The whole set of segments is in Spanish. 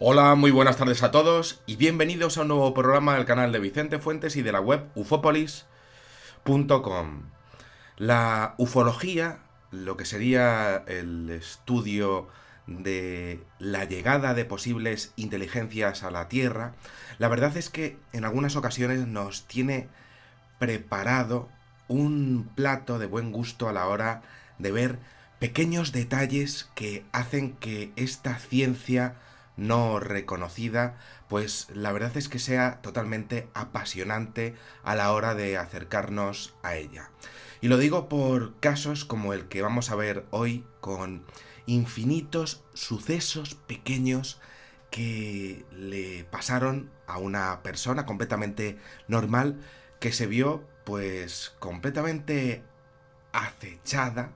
Hola, muy buenas tardes a todos y bienvenidos a un nuevo programa del canal de Vicente Fuentes y de la web ufopolis.com. La ufología, lo que sería el estudio de la llegada de posibles inteligencias a la Tierra, la verdad es que en algunas ocasiones nos tiene preparado un plato de buen gusto a la hora de ver pequeños detalles que hacen que esta ciencia no reconocida, pues la verdad es que sea totalmente apasionante a la hora de acercarnos a ella. Y lo digo por casos como el que vamos a ver hoy, con infinitos sucesos pequeños que le pasaron a una persona completamente normal que se vio pues completamente acechada,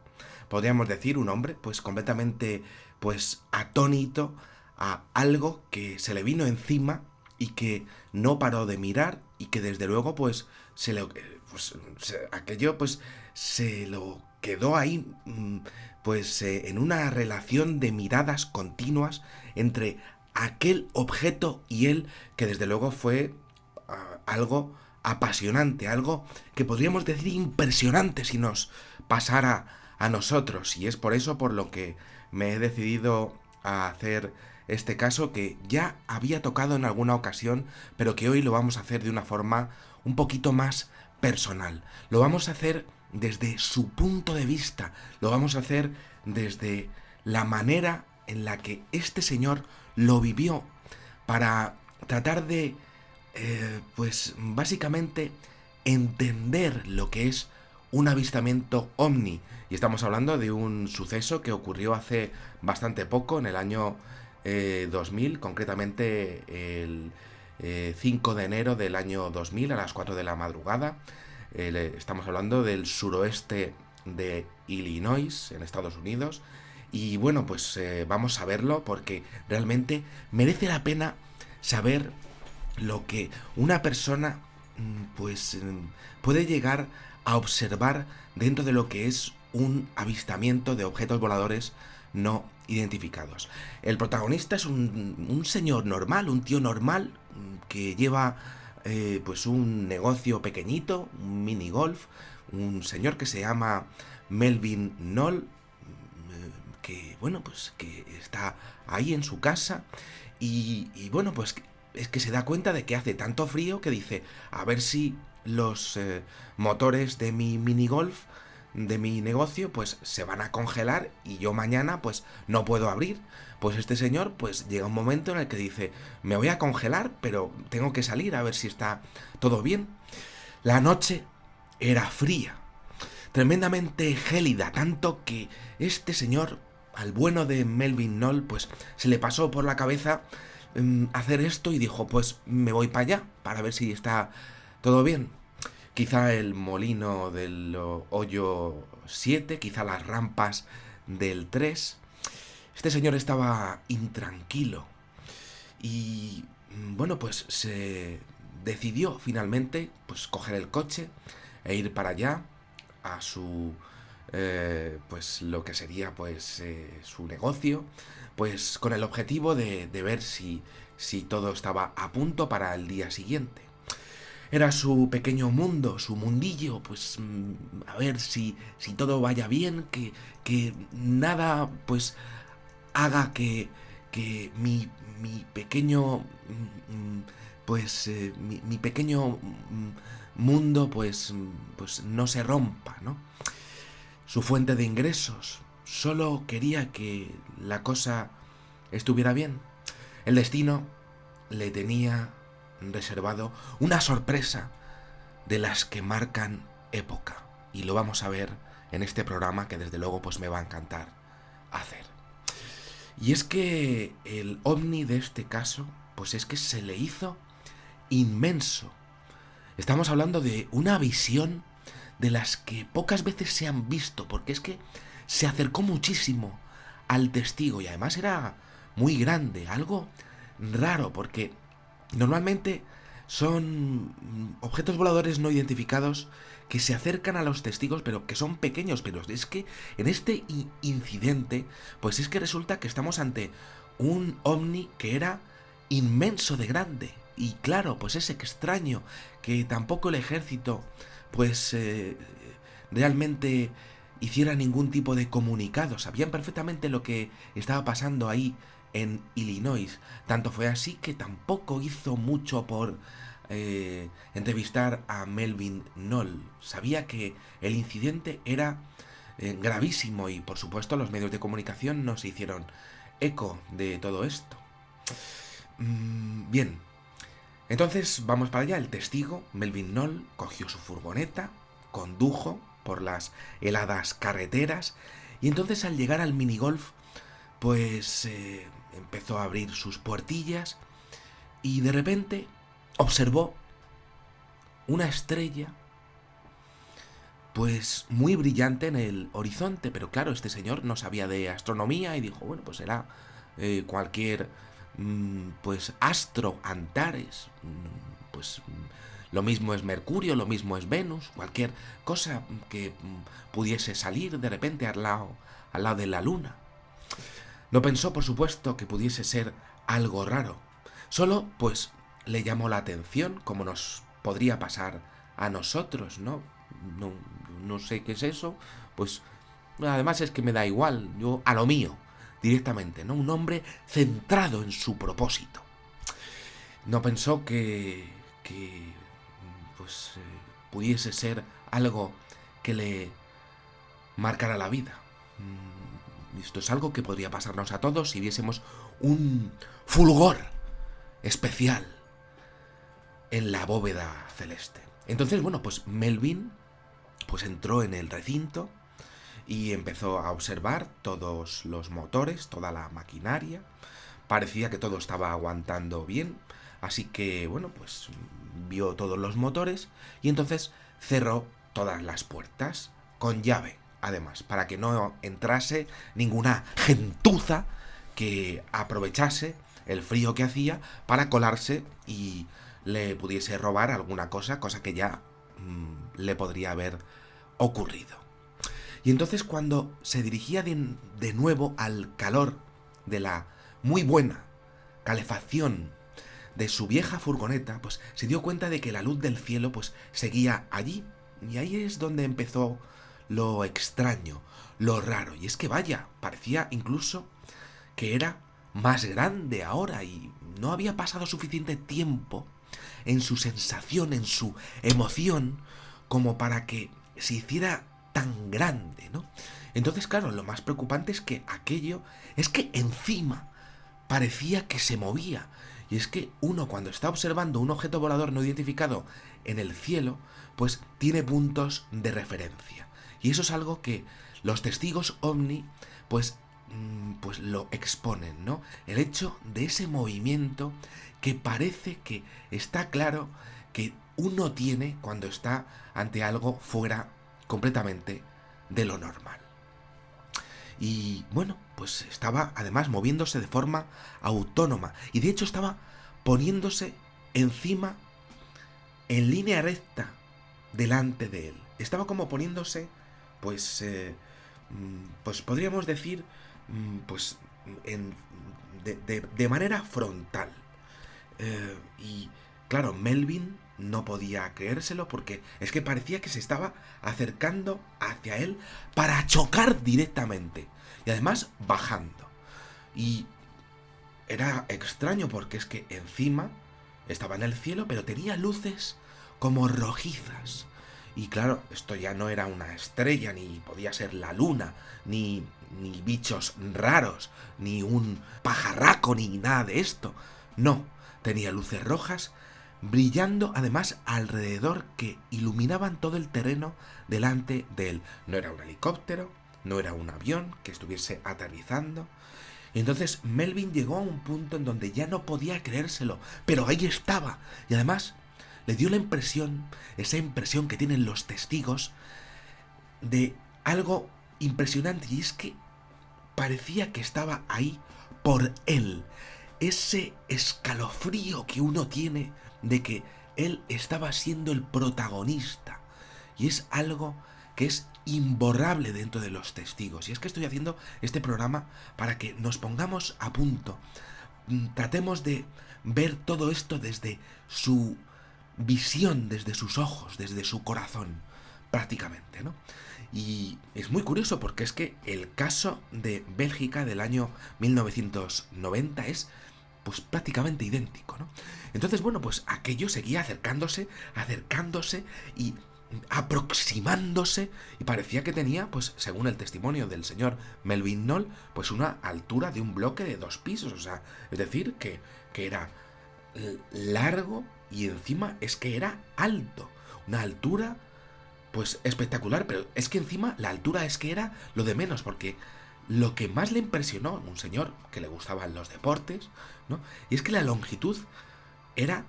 podríamos decir, un hombre pues completamente pues atónito a algo que se le vino encima y que no paró de mirar y que desde luego pues aquello pues se lo quedó ahí pues en una relación de miradas continuas entre aquel objeto y él, que desde luego fue algo apasionante, algo que podríamos decir impresionante si nos pasara a nosotros. Y es por eso por lo que me he decidido a hacer este caso, que ya había tocado en alguna ocasión, pero que hoy lo vamos a hacer de una forma un poquito más personal. Lo vamos a hacer desde su punto de vista, lo vamos a hacer desde la manera en la que este señor lo vivió, para tratar de pues básicamente entender lo que es un avistamiento ovni. Y estamos hablando de un suceso que ocurrió hace bastante poco, en el año 2000, concretamente el 5 de enero del año 2000 a las 4 de la madrugada. Estamos hablando del suroeste de Illinois, en Estados Unidos. Y bueno, pues vamos a verlo porque realmente merece la pena saber lo que una persona pues puede llegar a observar dentro de lo que es un avistamiento de objetos voladores no identificados. El protagonista es un señor normal, un tío normal que lleva pues un negocio pequeñito, un mini golf, un señor que se llama Melvin Knoll, que bueno, pues que está ahí en su casa y bueno, pues es que se da cuenta de que hace tanto frío que dice, a ver si los motores de mi mini golf, de mi negocio, pues se van a congelar y yo mañana pues no puedo abrir. Pues este señor pues llega un momento en el que dice, me voy a congelar, pero tengo que salir a ver si está todo bien. La noche era fría, tremendamente gélida, tanto que este señor, al bueno de Melvin Knoll, pues se le pasó por la cabeza hacer esto y dijo, pues me voy para allá para ver si está todo bien. Quizá el molino del hoyo 7, quizá las rampas del 3. Este señor estaba intranquilo y bueno, pues se decidió finalmente pues coger el coche e ir para allá a su pues lo que sería pues su negocio, pues con el objetivo de ver si todo estaba a punto para el día siguiente. Era su pequeño mundo, su mundillo, pues a ver si todo vaya bien, que nada pues haga que mi pequeño pues mi pequeño mundo pues no se rompa, ¿no? Su fuente de ingresos. Solo quería que la cosa estuviera bien. El destino le tenía reservado una sorpresa de las que marcan época. Y lo vamos a ver en este programa que desde luego pues me va a encantar hacer. Y es que el ovni de este caso pues es que se le hizo inmenso. Estamos hablando de una visión de las que pocas veces se han visto, porque es que se acercó muchísimo al testigo y además era muy grande, algo raro, porque normalmente son objetos voladores no identificados que se acercan a los testigos, pero que son pequeños. Pero es que en este incidente, pues es que resulta que estamos ante un ovni que era inmenso de grande. Y claro, pues es extraño que tampoco el ejército, pues realmente hiciera ningún tipo de comunicado. Sabían perfectamente lo que estaba pasando ahí en Illinois. Tanto fue así que tampoco hizo mucho por entrevistar a Melvin Knoll. Sabía que el incidente era gravísimo y por supuesto los medios de comunicación no se hicieron eco de todo esto. Bien, entonces vamos para allá. El testigo, Melvin Knoll, cogió su furgoneta, condujo por las heladas carreteras y entonces al llegar al minigolf pues empezó a abrir sus puertillas y de repente observó una estrella pues muy brillante en el horizonte, pero claro, este señor no sabía de astronomía y dijo, bueno, pues será cualquier pues astro Antares, pues lo mismo es Mercurio, lo mismo es Venus, cualquier cosa que pudiese salir de repente al lado de la luna. No pensó, por supuesto, que pudiese ser algo raro. Solo, pues, le llamó la atención, como nos podría pasar a nosotros, ¿no? No, no sé qué es eso, pues además es que me da igual, yo a lo mío, directamente, ¿no? Un hombre centrado en su propósito. No pensó que pues, pudiese ser algo que le marcara la vida. Esto es algo que podría pasarnos a todos si viésemos un fulgor especial en la bóveda celeste. Entonces, bueno, pues Melvin pues entró en el recinto y empezó a observar todos los motores, toda la maquinaria. Parecía que todo estaba aguantando bien, así que, bueno, pues vio todos los motores y entonces cerró todas las puertas con llave, además, para que no entrase ninguna gentuza que aprovechase el frío que hacía para colarse y le pudiese robar alguna cosa, cosa que ya le podría haber ocurrido. Y entonces cuando se dirigía de nuevo al calor de la muy buena calefacción de su vieja furgoneta, pues se dio cuenta de que la luz del cielo pues seguía allí. Y ahí es donde empezó lo extraño, lo raro. Y es que vaya, parecía incluso que era más grande ahora y no había pasado suficiente tiempo en su sensación, en su emoción, como para que se hiciera tan grande, ¿no? Entonces, claro, lo más preocupante es que aquello, es que encima parecía que se movía. Y es que uno cuando está observando un objeto volador no identificado en el cielo, pues tiene puntos de referencia. Y eso es algo que los testigos ovni, pues lo exponen, ¿no? El hecho de ese movimiento que parece que está claro que uno tiene cuando está ante algo fuera completamente de lo normal. Y bueno, pues estaba además moviéndose de forma autónoma y de hecho estaba poniéndose encima en línea recta delante de él. Estaba como poniéndose, pues podríamos decir, pues en, de manera frontal. Y claro, Melvin no podía creérselo porque es que parecía que se estaba acercando hacia él para chocar directamente. Y además bajando. Y era extraño porque es que encima estaba en el cielo, pero tenía luces como rojizas. Y claro, esto ya no era una estrella, ni podía ser la luna, ni bichos raros, ni un pajarraco, ni nada de esto. No, tenía luces rojas brillando además alrededor que iluminaban todo el terreno delante de él. No era un helicóptero, no era un avión que estuviese aterrizando. Y entonces Melvin llegó a un punto en donde ya no podía creérselo, pero ahí estaba. Y además le dio la impresión, esa impresión que tienen los testigos, de algo impresionante, y es que parecía que estaba ahí por él. Ese escalofrío que uno tiene de que él estaba siendo el protagonista. Y es algo que es imborrable dentro de los testigos. Y es que estoy haciendo este programa para que nos pongamos a punto, tratemos de ver todo esto desde su visión, desde sus ojos, desde su corazón, prácticamente, ¿no? Y es muy curioso porque es que el caso de Bélgica del año 1990 es pues prácticamente idéntico, ¿no? Entonces, bueno, pues aquello seguía acercándose, acercándose y aproximándose y parecía que tenía, pues según el testimonio del señor Melvin Knoll, pues una altura de un bloque de 2 pisos, o sea, es decir, que era largo y encima es que era alto, una altura pues espectacular, pero es que encima la altura es que era lo de menos, porque lo que más le impresionó a un señor que le gustaban los deportes, ¿no? Y es que la longitud era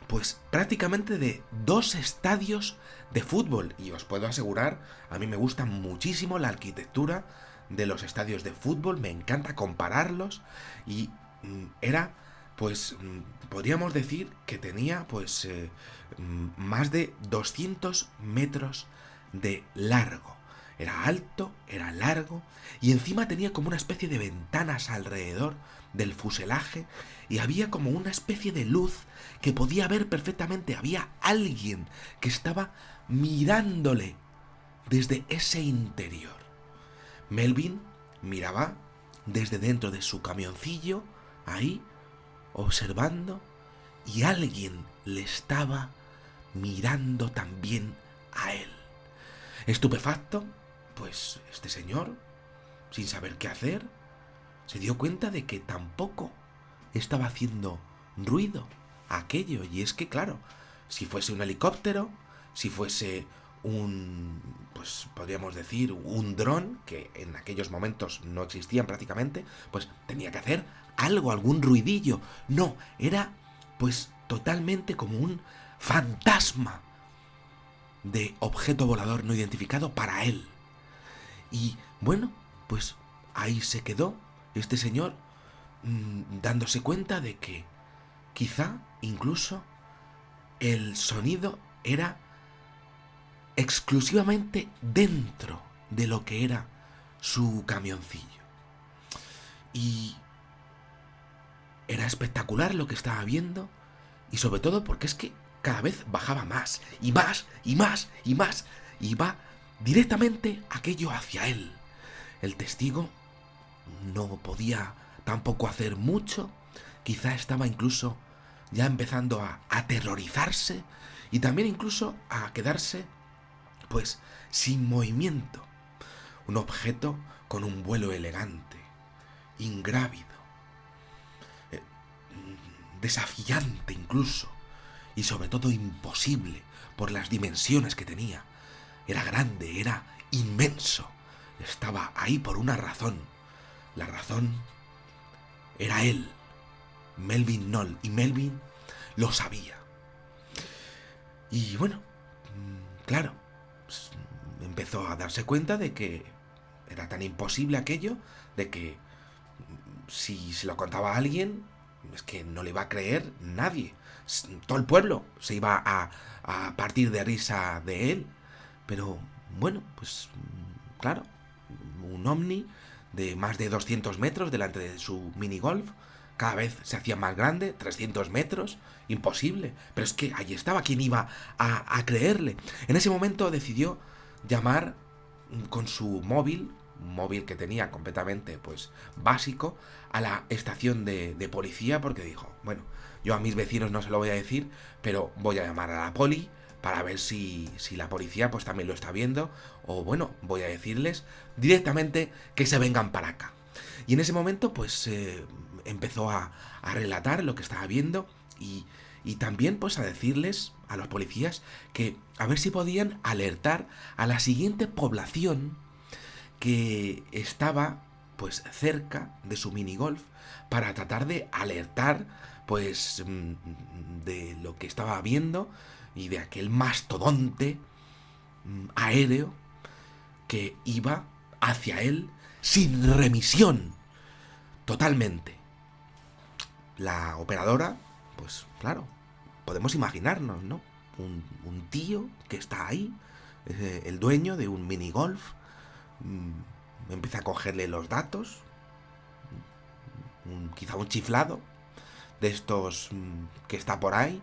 pues prácticamente de 2 estadios de fútbol. Y os puedo asegurar, a mí me gusta muchísimo la arquitectura de los estadios de fútbol, me encanta compararlos y era, pues, podríamos decir que tenía, pues, más de 200 metros de largo. Era alto, era largo y encima tenía como una especie de ventanas alrededor del fuselaje y había como una especie de luz que podía ver perfectamente. Había alguien que estaba mirándole desde ese interior. Melvin miraba desde dentro de su camioncillo, ahí, observando, y alguien le estaba mirando también a él. Estupefacto, pues este señor, sin saber qué hacer, se dio cuenta de que tampoco estaba haciendo ruido aquello. Y es que, claro, si fuese un helicóptero, si fuese un, pues podríamos decir, un dron, que en aquellos momentos no existían prácticamente, pues tenía que hacer algo, algún ruidillo. No, era pues totalmente como un fantasma de objeto volador no identificado para él. Y bueno, pues ahí se quedó este señor dándose cuenta de que quizá incluso el sonido era exclusivamente dentro de lo que era su camioncillo. Y era espectacular lo que estaba viendo y sobre todo porque es que cada vez bajaba más y más y más y más y va directamente aquello hacia él. El testigo no podía tampoco hacer mucho, quizá estaba incluso ya empezando a aterrorizarse y también incluso a quedarse pues sin movimiento. Un objeto con un vuelo elegante, ingrávido, desafiante incluso, y sobre todo imposible por las dimensiones que tenía. Era grande, era inmenso, estaba ahí por una razón. La razón era él, Melvin Knoll, y Melvin lo sabía. Y bueno, claro, pues, empezó a darse cuenta de que era tan imposible aquello, de que si se lo contaba a alguien, es que no le iba a creer nadie. Todo el pueblo se iba a partir de risa de él. Pero bueno, pues claro, un ovni de más de 200 metros delante de su minigolf, cada vez se hacía más grande, 300 metros, imposible. Pero es que allí estaba, ¿quién iba a creerle? En ese momento decidió llamar con su móvil, un móvil que tenía completamente pues básico, a la estación de policía, porque dijo, bueno, yo a mis vecinos no se lo voy a decir, pero voy a llamar a la poli para ver si la policía pues también lo está viendo, o bueno, voy a decirles directamente que se vengan para acá. Y en ese momento pues empezó a relatar lo que estaba viendo y también pues a decirles a los policías que a ver si podían alertar a la siguiente población que estaba pues cerca de su minigolf para tratar de alertar pues de lo que estaba viendo y de aquel mastodonte aéreo que iba hacia él sin remisión, totalmente. La operadora, pues claro, podemos imaginarnos, ¿no? Un tío que está ahí, el dueño de un minigolf, empieza a cogerle los datos, quizá un chiflado de estos que está por ahí,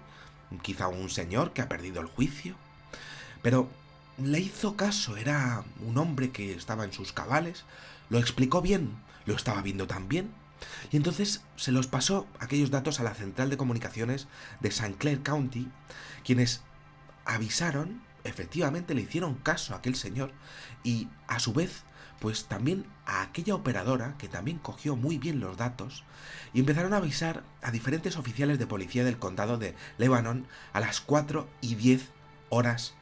quizá un señor que ha perdido el juicio, pero le hizo caso, era un hombre que estaba en sus cabales, lo explicó bien, lo estaba viendo también, y entonces se los pasó aquellos datos a la central de comunicaciones de St. Clair County, quienes avisaron, efectivamente le hicieron caso a aquel señor, y a su vez pues también a aquella operadora que también cogió muy bien los datos y empezaron a avisar a diferentes oficiales de policía del condado de Lebanon a las 4:10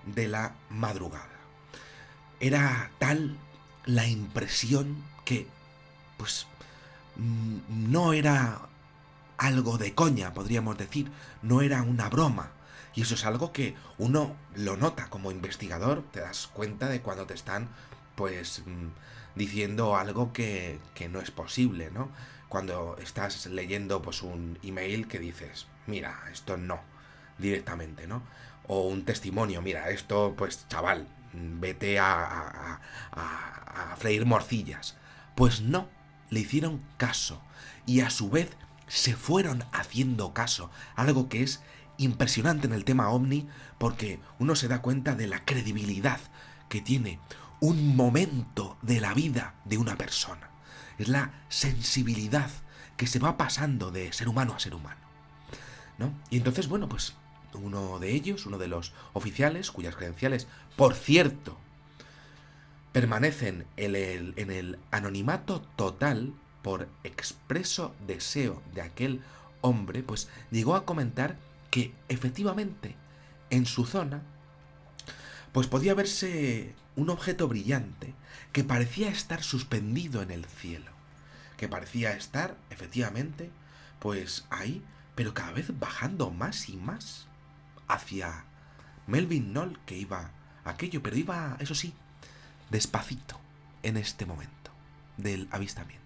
de la madrugada. Era tal la impresión que pues no era algo de coña, podríamos decir, no era una broma. Y eso es algo que uno lo nota como investigador, te das cuenta de cuando te están, pues, diciendo algo que no es posible, ¿no? Cuando estás leyendo, pues, un email que dices, mira, esto no, directamente, ¿no? O un testimonio, mira, esto, pues, chaval, vete a freír morcillas. Pues no, le hicieron caso y a su vez se fueron haciendo caso, algo que es impresionante en el tema ovni porque uno se da cuenta de la credibilidad que tiene un momento de la vida de una persona. Es la sensibilidad que se va pasando de ser humano a ser humano, ¿no? Y entonces, bueno, pues uno de ellos, uno de los oficiales, cuyas credenciales, por cierto, permanecen en el anonimato total por expreso deseo de aquel hombre, pues llegó a comentar que efectivamente en su zona pues podía verse un objeto brillante que parecía estar suspendido en el cielo, que parecía estar efectivamente pues ahí, pero cada vez bajando más y más hacia Melvin Knoll, que iba aquello, pero iba, eso sí, despacito en este momento del avistamiento.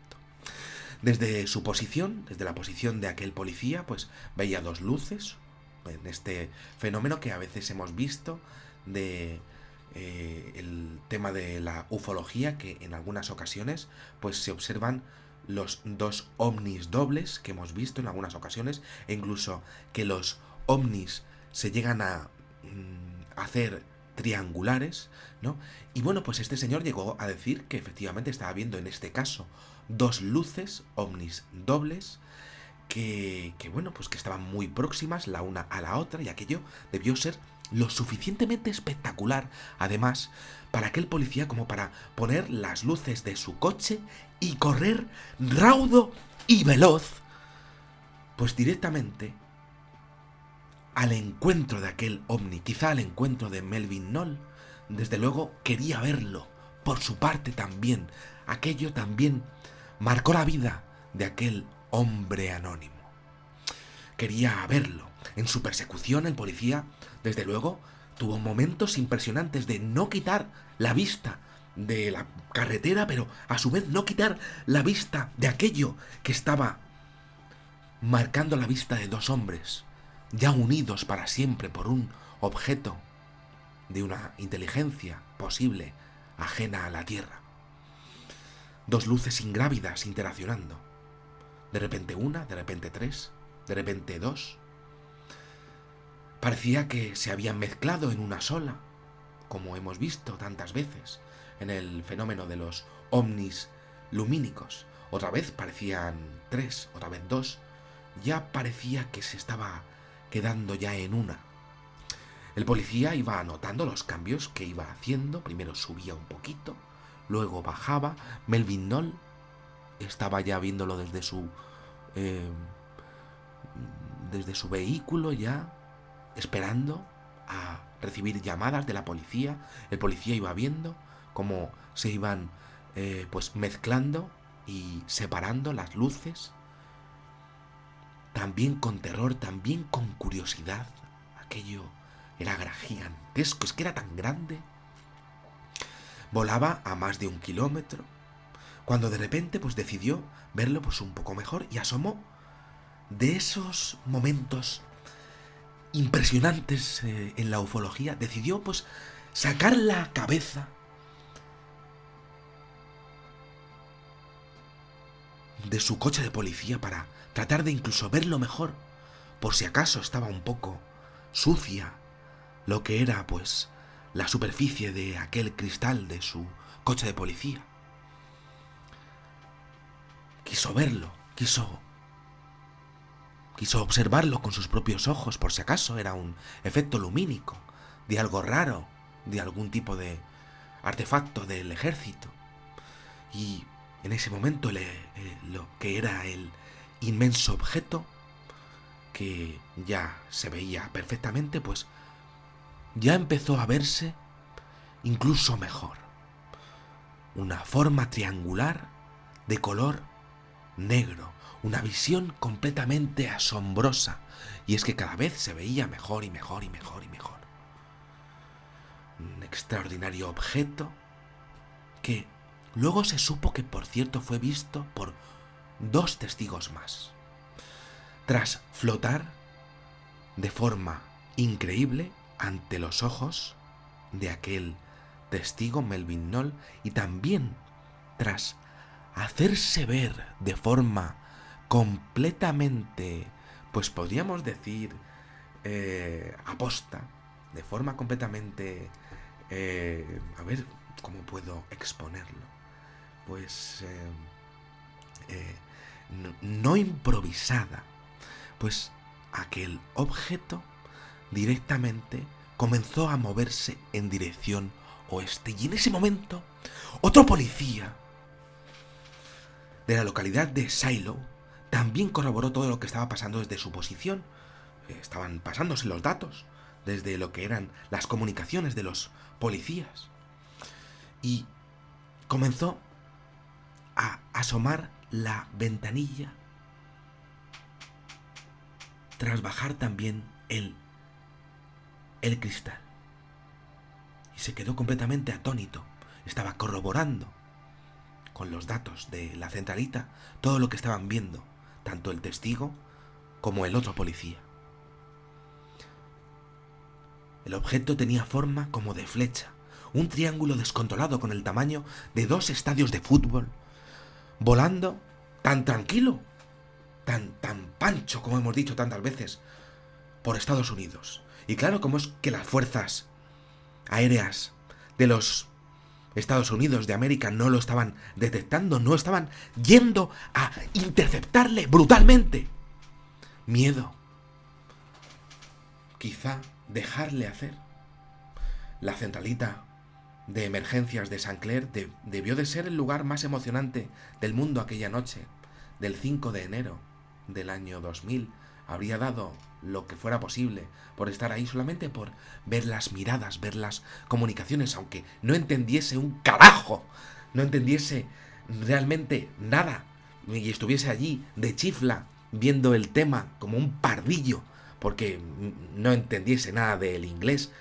Desde su posición, desde la posición de aquel policía, pues veía dos luces en este fenómeno que a veces hemos visto de el tema de la ufología, que en algunas ocasiones pues se observan los dos ovnis dobles que hemos visto en algunas ocasiones, e incluso que los ovnis se llegan a hacer triangulares, ¿no? Y bueno, pues este señor llegó a decir que efectivamente estaba viendo en este caso dos luces ovnis dobles que bueno, pues que estaban muy próximas la una a la otra, y aquello debió ser lo suficientemente espectacular, además, para aquel policía como para poner las luces de su coche y correr raudo y veloz, pues directamente al encuentro de aquel ovni, quizá al encuentro de Melvin Knoll. Desde luego quería verlo, por su parte también. Aquello también marcó la vida de aquel hombre anónimo. Quería verlo. En su persecución el policía, desde luego, tuvo momentos impresionantes de no quitar la vista de la carretera, pero a su vez no quitar la vista de aquello que estaba marcando la vista de dos hombres, ya unidos para siempre por un objeto de una inteligencia posible ajena a la Tierra. Dos luces ingrávidas interaccionando. De repente una, de repente tres, de repente dos. Parecía que se habían mezclado en una sola, como hemos visto tantas veces en el fenómeno de los ovnis lumínicos. Otra vez parecían tres, otra vez dos. Ya parecía que se estaba quedando ya en una. El policía iba anotando los cambios que iba haciendo. Primero subía un poquito, luego bajaba. Melvin Knoll estaba ya viéndolo desde su vehículo, ya esperando a recibir llamadas de la policía. El policía iba viendo cómo se iban pues mezclando y separando las luces, también con terror, también con curiosidad. Aquello era gigantesco, es que era tan grande. Volaba a más de 1 kilómetro, cuando de repente pues decidió verlo pues un poco mejor y asomó. De esos momentos impresionantes en la ufología, decidió pues sacar la cabeza de su coche de policía para tratar de incluso verlo mejor, por si acaso estaba un poco sucia lo que era, pues, la superficie de aquel cristal de su coche de policía. Quiso verlo, quiso observarlo con sus propios ojos, por si acaso era un efecto lumínico de algo raro, de algún tipo de artefacto del ejército. Y en ese momento lo que era el inmenso objeto, que ya se veía perfectamente, pues ya empezó a verse incluso mejor. Una forma triangular de color negro, una visión completamente asombrosa, y es que cada vez se veía mejor y mejor y mejor y mejor. Un extraordinario objeto que luego se supo que, por cierto, fue visto por 2 testigos más. Tras flotar de forma increíble ante los ojos de aquel testigo, Melvin Knoll, y también tras hacerse ver de forma completamente, pues podríamos decir, aposta, de forma completamente, a ver, ¿cómo puedo exponerlo? Pues no improvisada, pues aquel objeto directamente comenzó a moverse en dirección oeste. Y en ese momento, otro policía de la localidad de Shiloh también corroboró todo lo que estaba pasando desde su posición. Estaban pasándose los datos desde lo que eran las comunicaciones de los policías. Y comenzó a asomar la ventanilla tras bajar también el cristal. Y se quedó completamente atónito. Estaba corroborando con los datos de la centralita todo lo que estaban viendo, tanto el testigo como el otro policía. El objeto tenía forma como de flecha, un triángulo descontrolado con el tamaño de 2 estadios de fútbol, volando tan tranquilo, tan pancho, como hemos dicho tantas veces, por Estados Unidos. Y claro, como es que las fuerzas aéreas de los Estados Unidos de América no lo estaban detectando, no estaban yendo a interceptarle brutalmente. Miedo. Quizá dejarle hacer. La centralita de emergencias de St. Clair debió de ser el lugar más emocionante del mundo aquella noche, del 5 de enero del año 2000. Habría dado lo que fuera posible por estar ahí, solamente por ver las miradas, ver las comunicaciones, aunque no entendiese un carajo, no entendiese realmente nada, y estuviese allí de chifla viendo el tema como un pardillo, porque no entendiese nada del inglés.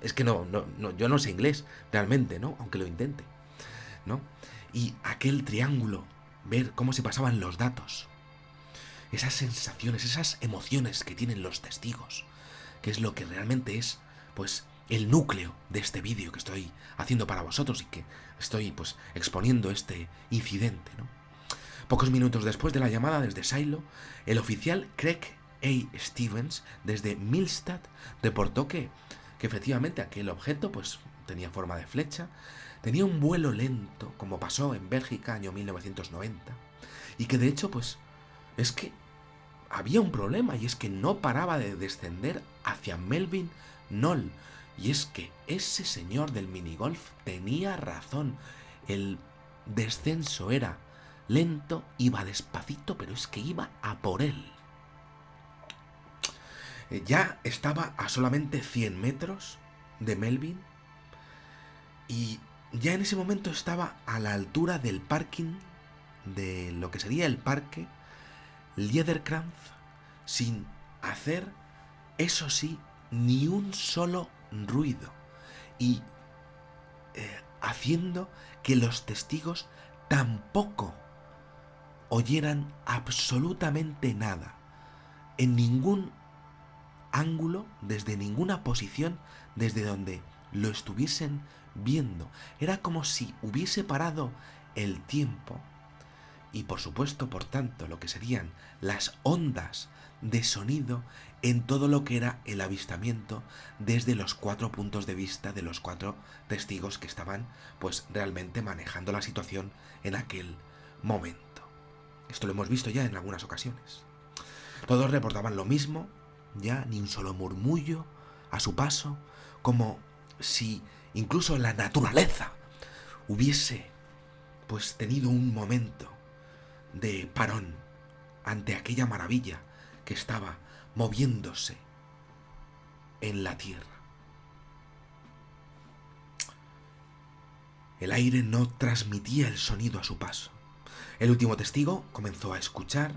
Es que yo no sé inglés realmente, ¿no? Aunque lo intente, ¿no? Y aquel triángulo, ver cómo se pasaban los datos, esas sensaciones, esas emociones que tienen los testigos, que es lo que realmente es, pues, el núcleo de este vídeo que estoy haciendo para vosotros y que estoy, pues, exponiendo este incidente, ¿no? Pocos minutos después de la llamada desde Shiloh, el oficial Craig A. Stevens, desde Millstadt, reportó que efectivamente aquel objeto, pues, tenía forma de flecha, tenía un vuelo lento, como pasó en Bélgica, año 1990, y que de hecho, pues, es que había un problema, y es que no paraba de descender hacia Melvin Knoll. Y es que ese señor del minigolf tenía razón. El descenso era lento, iba despacito, pero es que iba a por él. Ya estaba a solamente 100 metros de Melvin, y ya en ese momento estaba a la altura del parking, de lo que sería el parque Liederkranz, sin hacer, eso sí, ni un solo ruido, y haciendo que los testigos tampoco oyeran absolutamente nada, en ningún ángulo, desde ninguna posición, desde donde lo estuviesen viendo. Era como si hubiese parado el tiempo y por supuesto, por tanto, lo que serían las ondas de sonido en todo lo que era el avistamiento desde los 4 puntos de vista de los 4 testigos que estaban pues realmente manejando la situación en aquel momento. Esto lo hemos visto ya en algunas ocasiones. Todos reportaban lo mismo, ya ni un solo murmullo a su paso, como si incluso la naturaleza hubiese pues tenido un momento de parón ante aquella maravilla que estaba moviéndose en la tierra. El aire no transmitía el sonido a su paso. El último testigo comenzó a escuchar,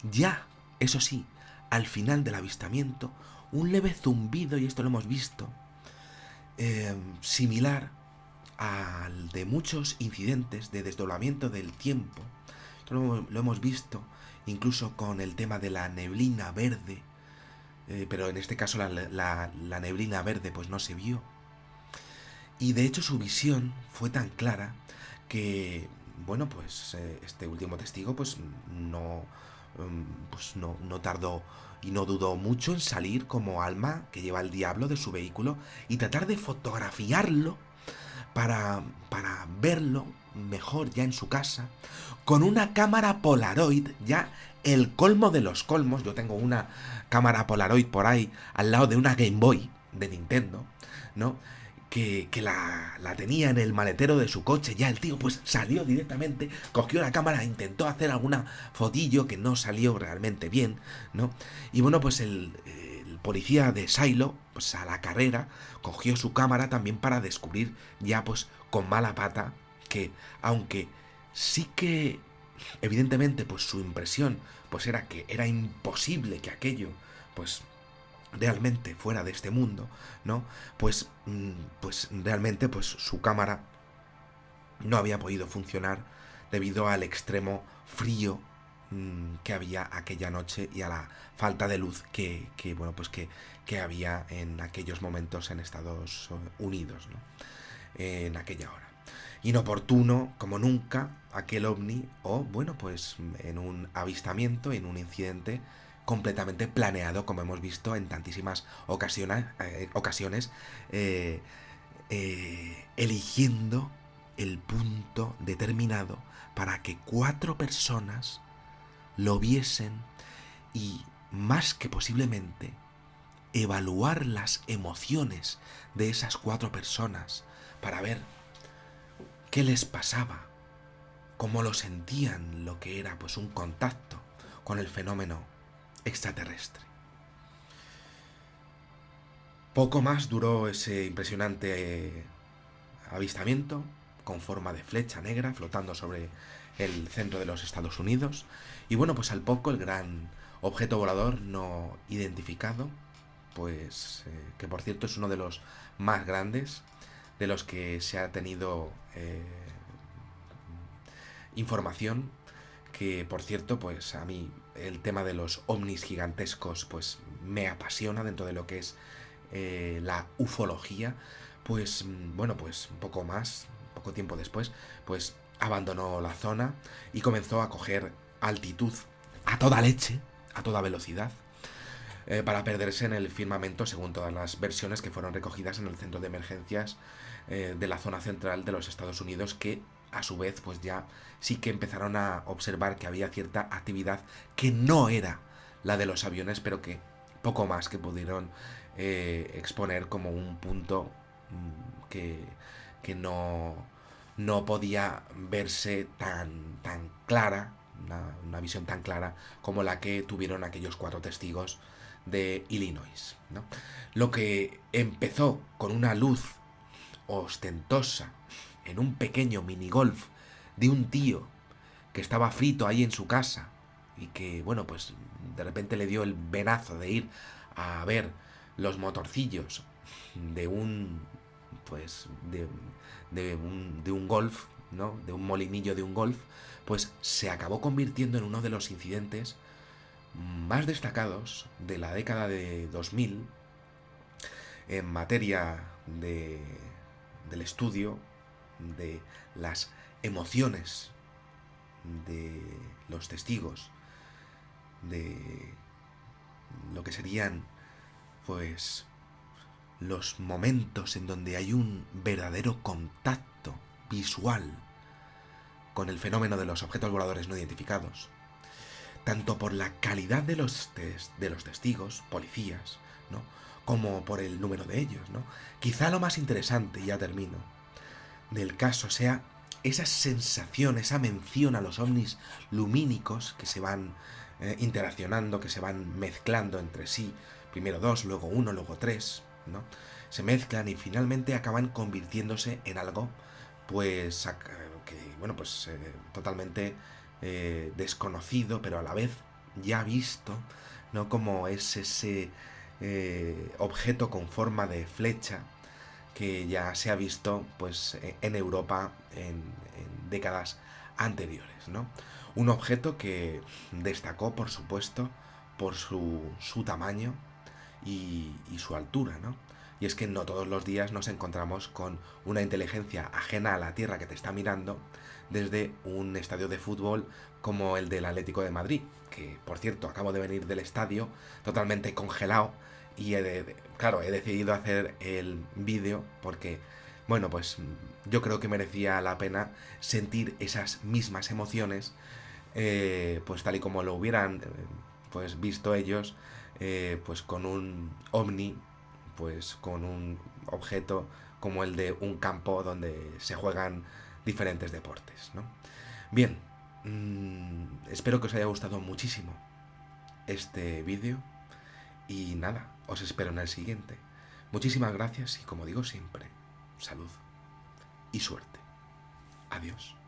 ya, eso sí, al final del avistamiento, un leve zumbido, y esto lo hemos visto, similar al de muchos incidentes de desdoblamiento del tiempo. Esto lo hemos visto incluso con el tema de la neblina verde, pero en este caso la neblina verde pues no se vio. Y de hecho su visión fue tan clara que, bueno, pues este último testigo no tardó y no dudó mucho en salir como alma que lleva el diablo de su vehículo y tratar de fotografiarlo para verlo mejor ya en su casa, con una cámara Polaroid, ya el colmo de los colmos. Yo tengo una cámara Polaroid por ahí al lado de una Game Boy de Nintendo, ¿no? Que la tenía en el maletero de su coche. Ya el tío pues salió directamente, cogió la cámara, intentó hacer alguna fotillo que no salió realmente bien, ¿no? Y bueno, pues el policía de Silo, pues a la carrera, cogió su cámara también para descubrir ya pues con mala pata que, aunque sí que evidentemente pues su impresión pues era que era imposible que aquello pues realmente fuera de este mundo, ¿no? Pues realmente pues su cámara no había podido funcionar debido al extremo frío que había aquella noche y a la falta de luz que había en aquellos momentos en Estados Unidos, ¿no? En aquella hora. Inoportuno, como nunca, aquel ovni, o bueno, pues en un avistamiento, en un incidente completamente planeado, como hemos visto en tantísimas ocasiones, eligiendo el punto determinado para que 4 personas lo viesen y, más que posiblemente, evaluar las emociones de esas 4 personas para ver qué les pasaba, cómo lo sentían, lo que era pues un contacto con el fenómeno extraterrestre. Poco más duró ese impresionante avistamiento con forma de flecha negra flotando sobre el centro de los Estados Unidos. Y bueno, pues al poco el gran objeto volador no identificado, pues que por cierto es uno de los más grandes de los que se ha tenido información, que por cierto pues a mí el tema de los ovnis gigantescos pues me apasiona dentro de lo que es la ufología. Pues bueno, pues poco tiempo después pues abandonó la zona y comenzó a coger altitud a toda leche, a toda velocidad, para perderse en el firmamento, según todas las versiones que fueron recogidas en el centro de emergencias de la zona central de los Estados Unidos, que a su vez pues ya sí que empezaron a observar que había cierta actividad que no era la de los aviones, pero que poco más que pudieron exponer como un punto que no podía verse tan clara, una visión tan clara como la que tuvieron aquellos 4 testigos de Illinois, ¿no? Lo que empezó con una luz ostentosa en un pequeño minigolf de un tío que estaba frito ahí en su casa y que, bueno, pues de repente le dio el venazo de ir a ver los motorcillos de un pues de un golf, ¿no? De un molinillo de un golf, pues se acabó convirtiendo en uno de los incidentes más destacados de la década de 2000 en materia del estudio de las emociones los testigos de lo que serían, pues, los momentos en donde hay un verdadero contacto visual con el fenómeno de los objetos voladores no identificados, tanto por la calidad de los testigos, policías, ¿no?, como por el número de ellos, ¿no? Quizá lo más interesante, y ya termino, del caso sea esa sensación, esa mención a los ovnis lumínicos que se van interaccionando, que se van mezclando entre sí, primero dos, luego uno, luego tres, ¿no? Se mezclan y finalmente acaban convirtiéndose en algo, pues, que, bueno, pues totalmente desconocido, pero a la vez ya visto, ¿no? Como es ese objeto con forma de flecha que ya se ha visto, pues, en Europa en décadas anteriores, ¿no? Un objeto que destacó, por supuesto, por su tamaño y su altura, ¿no? Y es que no todos los días nos encontramos con una inteligencia ajena a la Tierra que te está mirando desde un estadio de fútbol como el del Atlético de Madrid, que, por cierto, acabo de venir del estadio totalmente congelado y claro, he decidido hacer el vídeo porque, bueno, pues yo creo que merecía la pena sentir esas mismas emociones, pues tal y como lo hubieran pues visto ellos, pues con un ovni, pues con un objeto como el de un campo donde se juegan diferentes deportes, ¿no? Bien, espero que os haya gustado muchísimo este vídeo y nada, os espero en el siguiente. Muchísimas gracias y, como digo siempre, salud y suerte. Adiós.